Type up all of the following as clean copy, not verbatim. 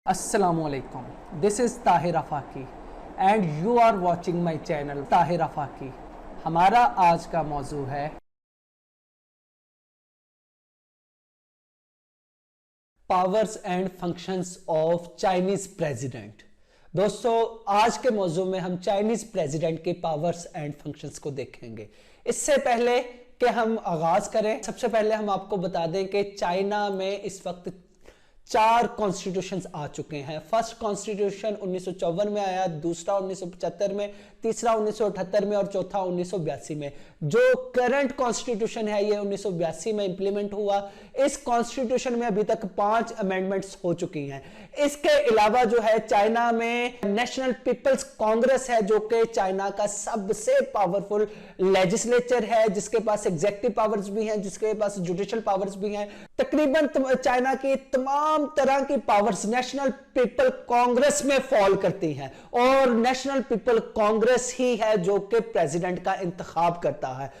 Assalamualaikum. This is Tahir Afaki and you are watching my channel Tahir Afaki. हमारा आज का मौजू है powers and functions of Chinese president. दोस्तों, आज के मौजू में हम चाइनीज प्रेसिडेंट के पावर्स एंड फंक्शंस को देखेंगे। इससे पहले कि हम आगाज करें, सबसे पहले हम आपको बता दें कि चाइना में इस वक्त 4 कॉन्स्टिट्यूशन आ चुके हैं। फर्स्ट कॉन्स्टिट्यूशन 1954 में आया, दूसरा 1975 में, तीसरा 1978 में और चौथा 1982 में। जो करंट कॉन्स्टिट्यूशन है ये 1982 में इंप्लीमेंट हुआ। इस कॉन्स्टिट्यूशन में अभी तक 5 अमेंडमेंट्स हो चुकी हैं। इसके अलावा जो है चाइना में नेशनल पीपल्स कांग्रेस है, जो कि चाइना का सबसे पावरफुल लेजिस्लेचर है, जिसके पास एग्जेक्टिव पावर्स भी हैं, जिसके पास जुडिशियल पावर्स भी हैं। तकरीबन चाइना की तमाम तरह की पावर्स नेशनल पीपल कांग्रेस में फॉल करती हैं और नेशनल पीपल कांग्रेस ही है जो कि प्रेसिडेंट का इंतखाब करता है।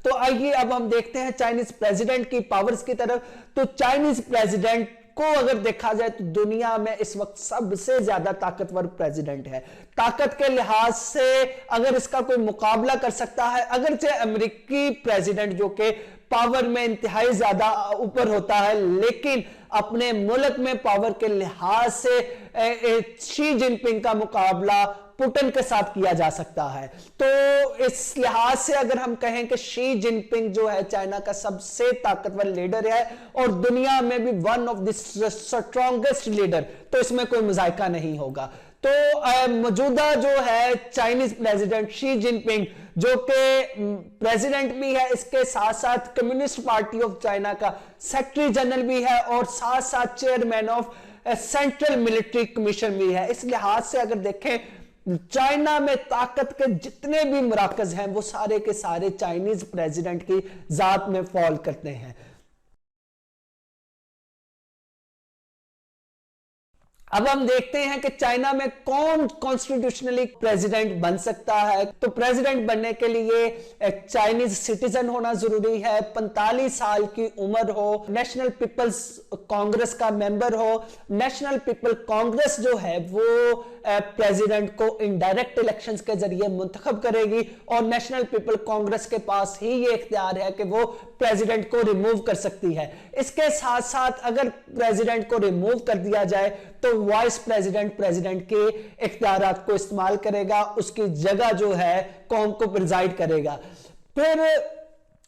तो आइए अब हम देखते हैं चाइनीज प्रेसिडेंट की पावर्स की तरफ। तो चाइनीज प्रेसिडेंट को अगर देखा जाए तो दुनिया में इस वक्त सबसे ज्यादा ताकतवर प्रेसिडेंट है। ताकत के लिहाज से अगर इसका कोई मुकाबला कर सकता है, अगरचे अमेरिकी प्रेसिडेंट जो कि पावर में इंतहाई ज्यादा ऊपर होता है, लेकिन अपने मुल्क में पावर के लिहाज से शी जिनपिंग का मुकाबला पुतिन के साथ किया जा सकता है। तो इस लिहाज से अगर हम कहें कि शी जिनपिंग जो है चाइना का सबसे ताकतवर लीडर है और दुनिया में भी one of the strongest leader, तो इसमें कोई मुजाहिका नहीं होगा। तो मौजूदा जो है चाइनीज प्रेसिडेंट शी जिनपिंग, जो कि प्रेसिडेंट भी है, इसके साथ साथ कम्युनिस्ट पार्टी ऑफ चाइना का सेक्रेटरी जनरल भी है और साथ साथ chairman of central military commission भी है। इस लिहाज से अगर देखें चाइना में ताकत के जितने भी मराकज हैं वो सारे के सारे चाइनीज प्रेसिडेंट की जात में फॉल करते हैं। अब हम देखते हैं कि चाइना में कौन कॉन्स्टिट्यूशनली प्रेसिडेंट बन सकता है। तो प्रेसिडेंट बनने के लिए एक चाइनीज सिटीजन होना जरूरी है, 45 साल की उम्र हो, नेशनल पीपल्स कांग्रेस का मेंबर हो। नेशनल पीपल कांग्रेस जो है वो प्रेसिडेंट को इनडायरेक्ट इलेक्शंस के जरिए मुंतखब करेगी और नेशनल पीपल कांग्रेस के पास ही ये इख्तियार है कि वो प्रेसिडेंट को रिमूव कर सकती है। इसके साथ साथ अगर प्रेसिडेंट को रिमूव कर दिया जाए तो वाइस प्रेसिडेंट प्रेसिडेंट के इख्तियारात को इस्तेमाल करेगा, उसकी जगह जो है कौम को प्रिजाइड करेगा। फिर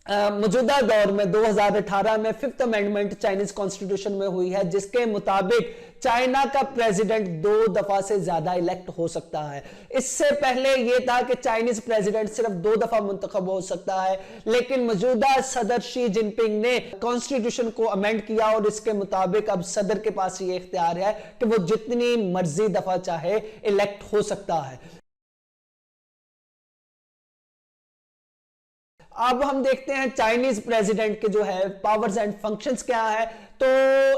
मौजूदा दौर में 2018 में 5th अमेंडमेंट चाइनीज कॉन्स्टिट्यूशन में हुई है, जिसके मुताबिक चाइना का प्रेसिडेंट 2 दफा से ज्यादा इलेक्ट हो सकता है। इससे पहले यह था कि चाइनीज प्रेसिडेंट सिर्फ 2 दफा मुंतखब हो सकता है, लेकिन मौजूदा सदर शी जिनपिंग ने कॉन्स्टिट्यूशन को अमेंड किया और इसके मुताबिक अब सदर के पास यह इख्तियार है कि वो जितनी मर्जी दफा चाहे इलेक्ट हो सकता है। अब हम देखते हैं चाइनीज प्रेसिडेंट के जो है पावर्स एंड फंक्शंस क्या है। तो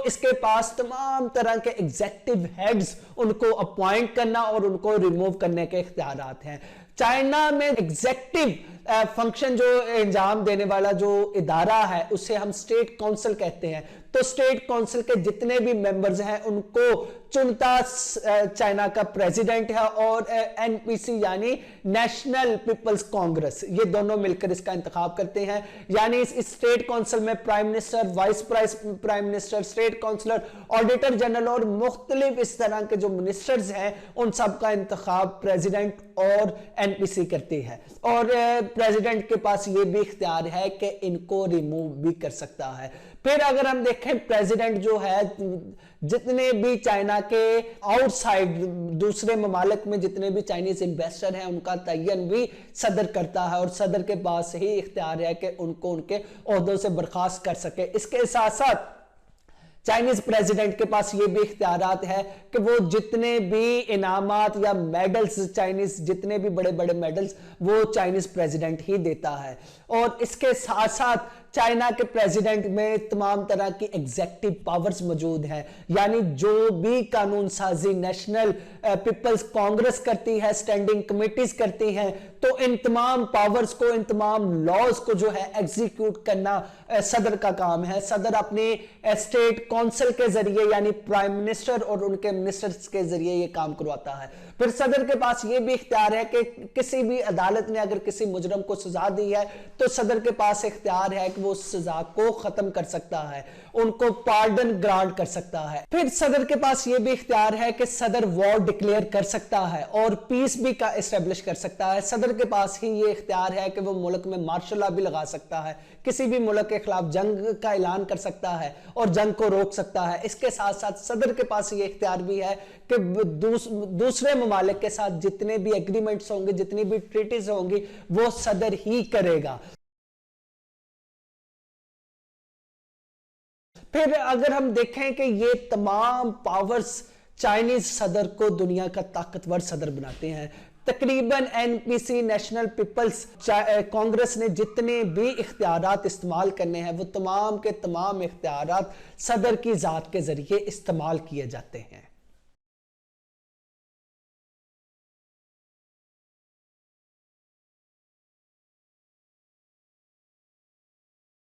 इसके पास तमाम तरह के एग्जेक्टिव हेड्स, उनको अपॉइंट करना और उनको रिमूव करने के इख्तियारात हैं। चाइना में एग्जेक्टिव फंक्शन जो अंजाम देने वाला जो इदारा है उसे हम स्टेट काउंसिल कहते हैं। तो स्टेट काउंसिल के जितने भी मेंबर्स हैं उनको चुनता चाइना का प्रेसिडेंट है और एनपीसी यानी नेशनल पीपल्स कांग्रेस, ये दोनों मिलकर इसका इंतखाब करते हैं। यानी इस स्टेट काउंसिल में prime minister, vice prime minister, state counsellor, auditor general और मुख्तलिफ इस तरह के जो मिनिस्टर्स हैं उन सब का इंतखाब प्रेसिडेंट और एनपीसी करती है। और प्रेसिडेंट के पास ये भी इख्तियार है कि इनको रिमूव भी कर सकता है। फिर अगर हम देखें प्रेसिडेंट जो है जितने भी चाइना के आउटसाइड दूसरे ममालिक में जितने भी चाइनीज इन्वेस्टर हैं उनका तयन भी सदर करता है और सदर के पास ही इख्तियार है कि उनको उनके ओहदों से बर्खास्त कर सके। इसके साथ साथ चाइनीज प्रेसिडेंट के पास ये भी इख्तियारात है कि वो जितने भी इनामात या मेडल्स, चाइनीज जितने भी बड़े बड़े मेडल्स वो चाइनीज प्रेसिडेंट ही देता है। और इसके साथ साथ चाइना के प्रेसिडेंट में तमाम तरह की एग्जेक्टिव पावर्स मौजूद हैं, यानी जो भी कानून साजी नेशनल पीपल्स कांग्रेस करती है, स्टैंडिंग कमेटीज करती हैं, तो इन तमाम पावर्स को, इन तमाम लॉज को जो है एग्जीक्यूट करना सदर का काम है। सदर अपने स्टेट काउंसिल के जरिए यानी प्राइम मिनिस्टर और उनके मिनिस्टर्स के जरिए ये काम करवाता है। फिर सदर के पास ये भी इख्तियार है कि किसी भी अदालत ने अगर किसी मुजरम को सजा दी है तो सदर के पास इख्तियार है कि वो उस सजा को खत्म कर सकता है, उनको पार्डन ग्रांट कर सकता है। फिर सदर के पास ये भी इख्तियार है कि सदर वॉर डिक्लेयर कर सकता है और पीस भी का एस्टेब्लिश कर सकता है। सदर के पास ही ये इख्तियार है कि वो मुल्क में मार्शल लॉ भी लगा सकता है, किसी भी मुल्क के खिलाफ जंग का ऐलान कर सकता है और जंग को रोक सकता है। इसके साथ साथ सदर के पास ये इख्तियार भी है कि दूसरे ममालिक के साथ जितने भी एग्रीमेंट्स होंगे, जितनी भी ट्रीटीज होंगी, वो सदर ही करेगा। फिर अगर हम देखें कि ये तमाम पावर्स चाइनीज सदर को दुनिया का ताकतवर सदर बनाते हैं। तकरीबन एनपीसी नेशनल पीपल्स कांग्रेस ने जितने भी इख्तियारात इस्तेमाल करने हैं वो तमाम के तमाम इख्तियारात सदर की जात के जरिए इस्तेमाल किए जाते हैं।